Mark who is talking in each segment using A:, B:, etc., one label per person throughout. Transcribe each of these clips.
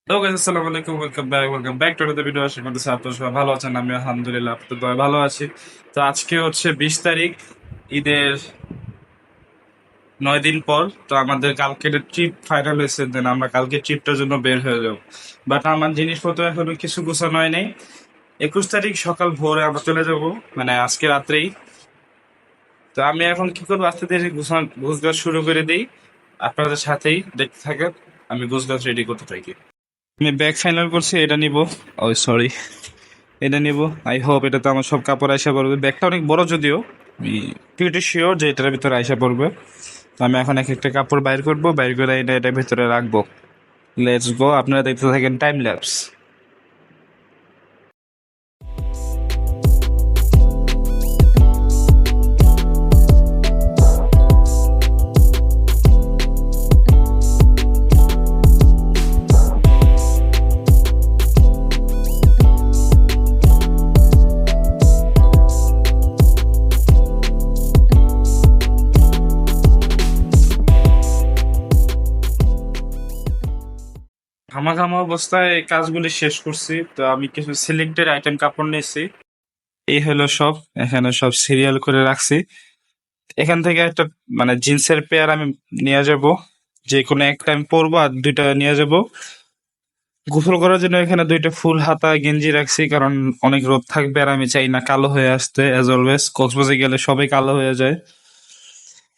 A: Hello guys, আসসালামু আলাইকুম। Welcome back to the video. আশা করতেছি আপনারা সবাই ভালো আছেন। আমি আলহামদুলিল্লাহ আপনাদের দয়ায় ভালো আছি। তো আজকে হচ্ছে 20 তারিখ, ঈদের 9 দিন পর। তো আমাদের কালকে ট্রিপ ফাইনাল হয়েছে, দেন আমরা কালকে ট্রিপটার জন্য বের হয়ে যাবো। বাট আমার জিনিসপত্র এখনো কিছু গোছানো হয় নাই। 21 তারিখ সকাল ভোরে আমরা চলে যাব, মানে আজকে রাত্রেই। তো আমি এখন কি করবো, আস্তে ধীরে গোছগাছ শুরু করে দিই। আপনাদের সাথেই দেখতে থাকেন আমি গোছগাছ রেডি করতে থাকি। আমি ব্যাগ ফাইনাল করছি, এটা নিব। ও সরি, এটা নিব। আই হোপ এটাতে আমার সব কাপড় আইসা পড়বে। ব্যাগটা অনেক বড় যদিও, আমি প্রিটি শিওর যে এটার ভিতরে আইসা পড়বে। তো আমি এখন এক একটা কাপড় বাইর করবো, বাইর করে এটা এটার ভিতরে রাখবো। লেটস গো, আপনারা দেখতে থাকেন টাইম ল্যাপস। ঘামা অবস্থায় এই কাজগুলি শেষ করছি। তো আমি কিছু সিলেক্টেড আইটেম কাপড় নিয়েছি। এই হলো সব, এখানে সব সিরিয়াল করে রাখছি। এখান থেকে একটা মানে জিন্সের পেয়ার আমি নিয়ে যাব, যে কোনো একটা আমি পরবো, আর দুইটা নিয়ে যাব গোসল করার জন্য। এখানে দুইটা ফুল হাতা গেঞ্জি রাখছি, কারণ অনেক রোদ থাকবে আর আমি চাই না কালো হয়ে আসতে। অ্যাজ অলওয়েজ কক্সবাজারে গেলে সবাই কালো হয়ে যায়।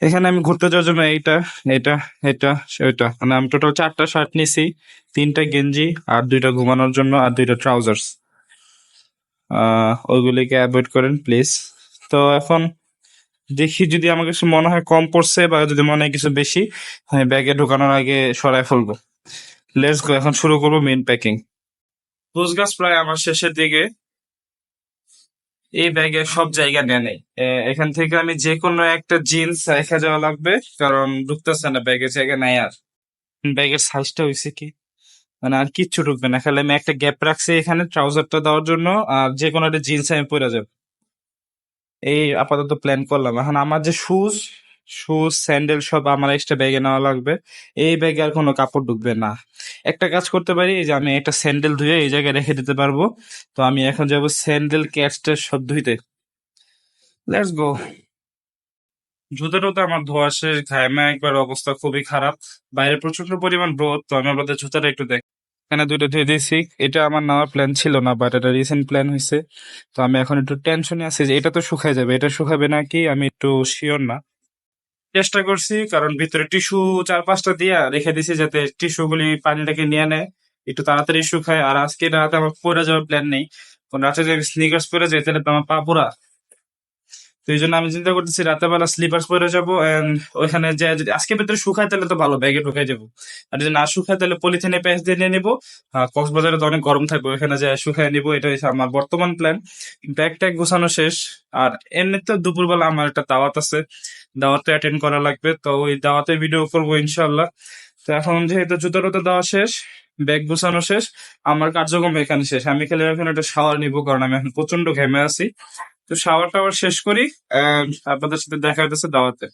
A: এখানে আমি ঘুরতে যাওয়ার জন্য এইটা, এটা, এটা, ওইটা, মানে আমি টোটাল 4টা শার্ট নিছি, 3টা গেঞ্জি, আর দুইটা ঘুমানোর জন্য, আর দুইটা ট্রাউজার্স। ওইগুলিকে অ্যাভয়েড করেন প্লিজ। তো এখন দেখি, যদি আমার কিছু মনে হয় কম পড়ছে বা যদি মনে হয় কিছু বেশি, আমি ব্যাগে ঢোকানোর আগে সরায় ফেলবো। লেটস গো, এখন শুরু করবো মেইন প্যাকিং। গোছগাছ প্রায় আমার শেষের দিকে। এই ব্যাগে সব জায়গা নেয় নাই। এখান থেকে আমি যে কোনো একটা জিন্স রেখে যাওয়া লাগবে, কারণ ঢুকতেছে না, ব্যাগের জায়গা নাই আর। ব্যাগের সাইজটা হয়েছে কি, মানে আর কিচ্ছু ঢুকবে না, খালি আমি একটা গ্যাপ রাখছি এখানে ট্রাউজারটা দেওয়ার জন্য, আর যে কোনো একটা জিন্স আমি পরে যাবো। এই আপাতত প্ল্যান করলাম। এখন আমার যে শুজ শুজ স্যান্ডেল সব আমার এক্সট্রা ব্যাগে নেওয়া লাগবে। এই ব্যাগে আর কোনো কাপড় ঢুকবে না। একটা কাজ করতে পারি, এই যে আমি একটা স্যান্ডেল ধুয়ে এই জায়গায় রেখে দিতে পারবো। তো আমি এখন যাবো স্যান্ডেল ক্যাচটা সব ধুইতে। Let's go. জুতো টুতো আমার ধোয়া শেষ, ঘামে একবার অবস্থা খুবই খারাপ। বাইরে প্রচন্ড পরিমাণ রোদ, তো আমি আপনাদের জুতাটা একটু দেখ। এখানে দুইটা ধুয়ে দিয়েছি। এটা আমার নেওয়ার প্ল্যান ছিল না, বাট এটা রিসেন্ট প্ল্যান হয়েছে। তো আমি এখন একটু টেনশনে আছি যে এটা তো শুকায় যাবে, এটা শুকাবে নাকি আমি একটু শিওর না। চেষ্টা করছি, কারণ ভিতরে টিস্যু 4-5টা দিয়া রেখে দিছি, যাতে টিস্যু গুলি পানিটাকে নিয়ে নেয়, একটু তাড়াতাড়ি শুকায়। আর আজকে রাতে আমার পরে যাওয়ার প্ল্যান নেই, কোন রাতে যদি স্নিকার্স পরে যাই তাহলে তো আমার পা পুরা। তো এই জন্য আমি চিন্তা করতেছি রাতের বেলা স্লিপার্স পরে যাবো, এন্ড ওইখানে যে যদি আজকে ভিতরে শুকায় তাহলে তো ভালো, ব্যাগে ঢুকাই যাবো। আর যদি না শুকায় তাহলে পলিথিনে প্যাচ দিয়ে নিয়ে নিবো। কক্সবাজারে তো অনেক গরম থাকবে, ওইখানে যে শুকায় নিবো। এটা হচ্ছে আমার বর্তমান প্ল্যান। ব্যাগ ট্যাগ গোছানো শেষ। আর এমনিতে দুপুরবেলা আমার একটা দাওয়াত আছে, দাওয়াতে অ্যাটেন্ড করা লাগবে। তো ওই দাওয়াতে ভিডিও করবো ইনশাল্লাহ। তো এখন যেহেতু জুতো টুতো দেওয়া শেষ, ব্যাগ গোছানো শেষ, আমার কার্যক্রম এখানে শেষ। আমি খালি এখন একটা শাওয়ার নিবো, কারণ আমি এখন প্রচন্ড ঘেমে আছি। তো শাওয়ার টাওয়ার শেষ করি, আপনাদের সাথে দেখা হইতেছে দাওয়াতে।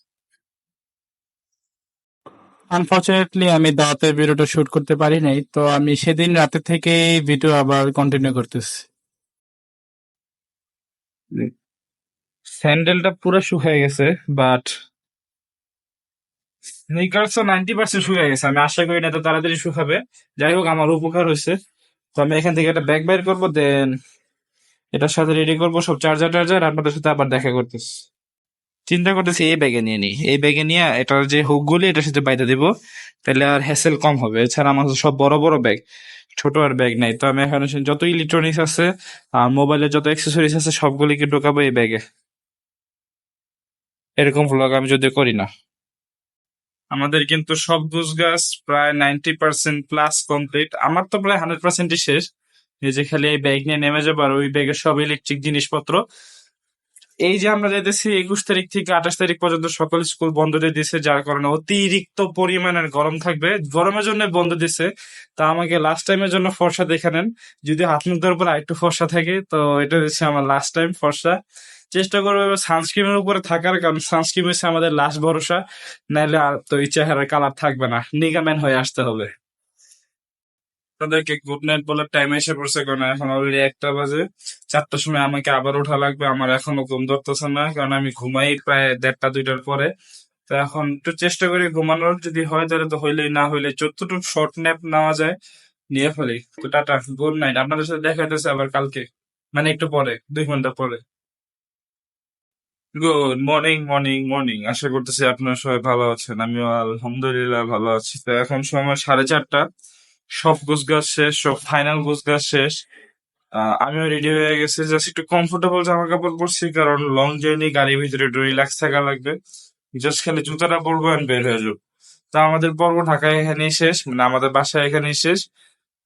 B: আনফরচুনেটলি আমি দাওয়াতের ভিডিওটা শুট করতে পারি নাই, তো আমি সেদিন রাতে থেকে ভিডিও আবার কন্টিনিউ করতেছি।
A: স্যান্ডেলটা পুরো শুকিয়ে গেছে, বাট স্নিকার্সও 90% শুকিয়ে গেছে। আমি আশা করি না এত তাড়াতাড়ি শুকাবে। যাই হোক, আমার উপকার হয়েছে। তো আমি এখান থেকে একটা ব্যাগ বের করবো, দেন এটার সাথে রেডি করবো সব চার্জার টার্জার, আপনাদের সাথে আবার দেখা করতেছি। চিন্তা করতেছি এই ব্যাগে নিয়ে নিই, এই ব্যাগে নিয়ে এটার যে হুক গুলি এটার সাথে বাইতে দিব, তাহলে আর হ্যাসেল কম হবে। এছাড়া আমার কাছে সব বড় বড় ব্যাগ, ছোট আর ব্যাগ নাই। তো আমি এখন যত ইলেকট্রনিক্স আছে আর মোবাইলের যত অ্যাক্সেসরিজ আছে সবগুলিকে ঢোকাবো এই ব্যাগে। এরকম ভ্লগ আমি যদি করি না। আমাদের কিন্তু সব গুছগাছ প্রায় 90% প্লাস কমপ্লিট। আমার তো প্রায় 100%ই শেষ। এই যে খালি এই ব্যাগ নিয়ে নেমে যাবো, আর ওই ব্যাগে সব ইলেকট্রিক জিনিসপত্র। এই যে আমরা যাইতেছি 21 তারিখ থেকে 28 তারিখ পর্যন্ত সকল স্কুল বন্ধ দিয়ে দিছে, যার কারণে অতিরিক্ত পরিমাণের গরম থাকবে। গরমের জন্য বন্ধ দিছে। তা আমাকে লাস্ট টাইমের জন্য ফর্সা দেখে নেন। যদি হাত মুখ দেওয়ার পর আরেকটু ফর্সা থাকে, তো এটা হচ্ছে আমার লাস্ট টাইম ফর্সা। চেষ্টা করবো সানস্ক্রিনের উপরে থাকার, কারণ সানস্ক্রিন হচ্ছে আমাদের লাস্ট ভরসা। নাইলে আর তো এই চেহারার কালার থাকবে না, নিগাম্যান হয়ে আসতে হবে। আপনাদেরকে গুড নাইট বলার টাইম এসে পড়ছে, কারণ এখন অলরেডি 1টা বাজে। 4টার সময় আমাকে আবার ওঠা লাগবে। আমার এখনো ঘুম ধরতেছে না, কারণ আমি ঘুমাই প্রায় 1:30-2টার পরে। তো এখন একটু চেষ্টা করি ঘুমানোর, যদি হয় তাহলে তো হইলেই, না হইলে যতটুকু শর্ট ন্যাপ নেওয়া যায় নিয়ে ফেলি। তো টাটা, গুড নাইট। আপনাদের সাথে দেখা হইতেছে আবার কালকে, মানে একটু পরে, 2 ঘন্টা পরে। Good morning, morning, morning. আশা করতেছি আপনারা সবাই ভালো আছেন। আমিও আলহামদুলিল্লাহ ভালো আছি। তো এখন সময় 4:30। সব গোছগাছ শেষ, সব ফাইনাল গোছগাছ শেষ। আমিও রেডি হয়ে গেছি, জাস্ট একটু কমফোর্টেবল জামা কাপড় পরছি, কারণ লং জার্নি, গাড়ির ভিতরে একটু রিল্যাক্স থাকা লাগবে। জাস্ট খালি জুতাটা পরবো আর বের হয়ে যাবো। তা আমাদের পর্ব ঢাকায় এখানেই শেষ, মানে আমাদের বাসায় এখানেই শেষ।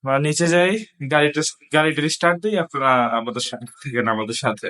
A: আমরা নিচে যাই, গাড়িটা গাড়িটা স্টার্ট দিই, আপনারা আমাদের সাথে থাকেন, আমাদের সাথে।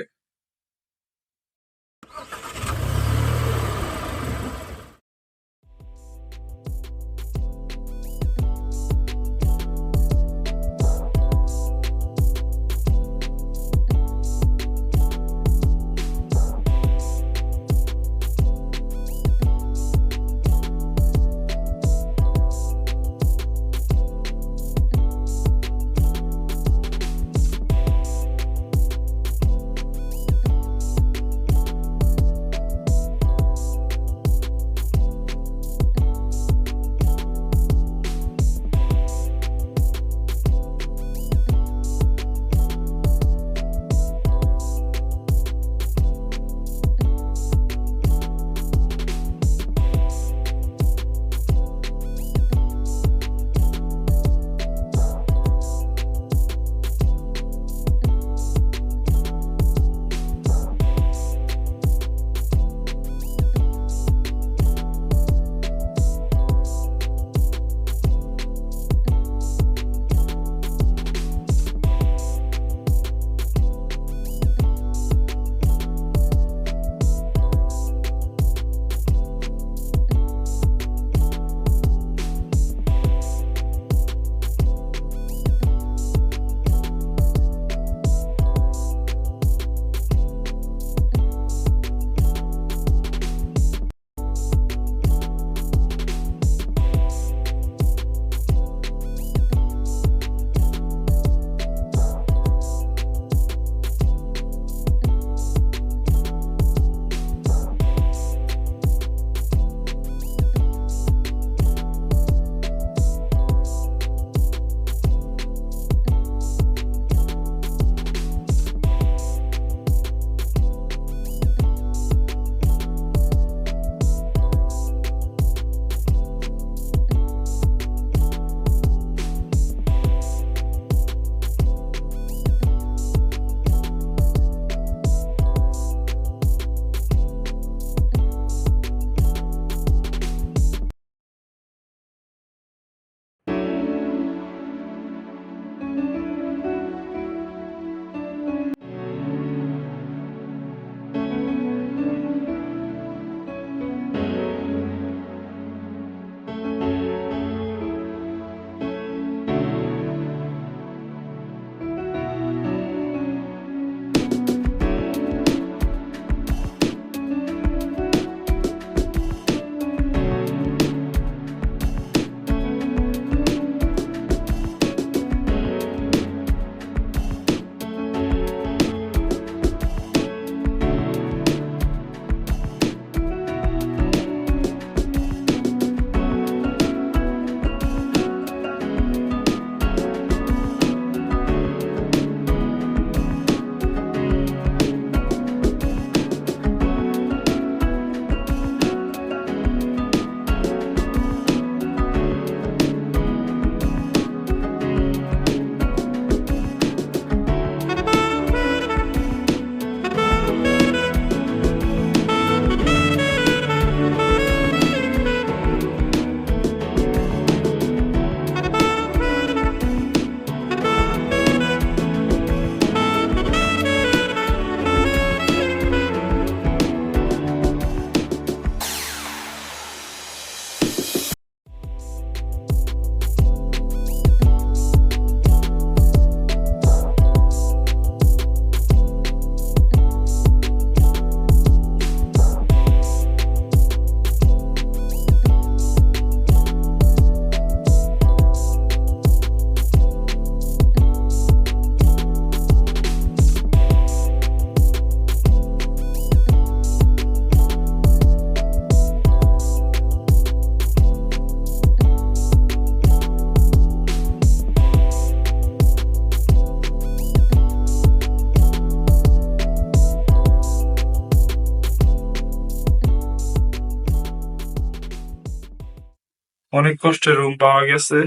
A: অনেক কষ্টে রুম পাওয়া গেছে।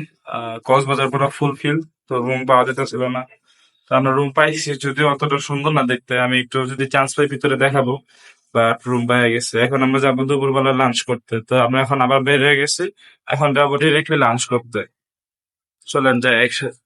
A: কক্সবাজার পুরো ফুলফিল, তো রুম পাওয়া যেতেছিল না। তো আমরা রুম পাইছি, যদিও অতটা সুন্দর না দেখতে। আমি একটু যদি চান্স পাই ভিতরে দেখাবো, বাট রুম পাওয়া গেছে। এখন আমরা যাবো দুপুরবেলা লাঞ্চ করতে। তো আমরা এখন আবার বের হয়ে গেছি, এখন যাবো ডিরেক্টলি লাঞ্চ করতে। চলেন যাই একসাথে।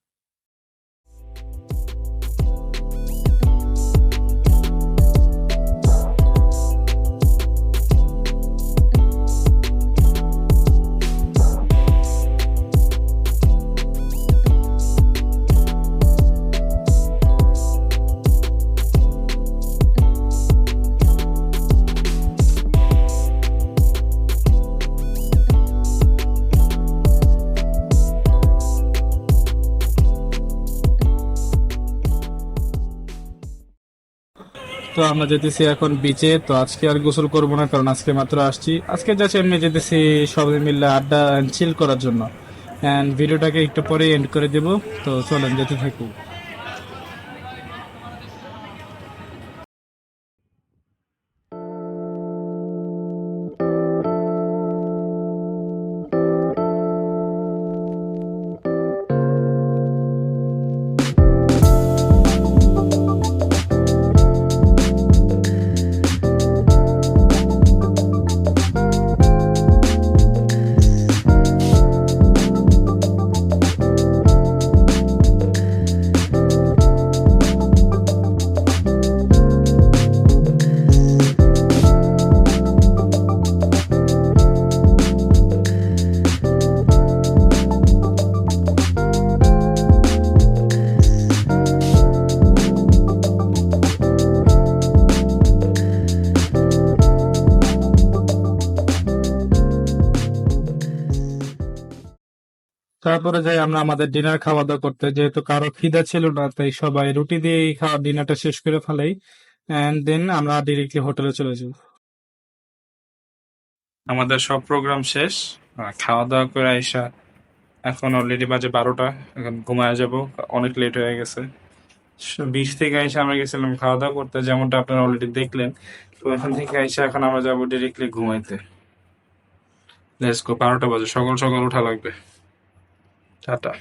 B: তো আমরা যেতেছি এখন বিচে। তো আজকে আর গোসল করবো না, কারণ আজকে মাত্র আসছি। আজকে যাচ্ছি এমনি যেতেছি সবাই মিলে আড্ডা চিল করার জন্য। এন্ড ভিডিওটাকে একটু পরে এন্ড করে দেব। তো চলেন যেতে থাকি। তারপরে যাই আমরা আমাদের ডিনার খাওয়া দাওয়া করতে, যেহেতু কারো খিদা ছিল না, তাই সবাই রুটি দিয়েই খাওয়া ডিনারটা শেষ করে ফেলাই। এন্ড দেন আমরা ডিরেক্টলি হোটেলে চলে যাই।
A: আমাদের সব প্রোগ্রাম শেষ, খাওয়া দাওয়া করে আইসা এখন অলরেডি বাজে 12টা। এখন ঘুমায় যাব, অনেক লেট হয়ে গেছে। বিচ থেকে আইসা আমরা গেছিলাম খাওয়া দাওয়া করতে, যেমনটা আপনারা অলরেডি দেখলেন। তো এখান থেকে আইসা এখন আমরা যাবো ডিরেক্টলি ঘুমাইতে। লেটস গো, 12টা বাজে, সকাল সকাল উঠা লাগবে। টাটা।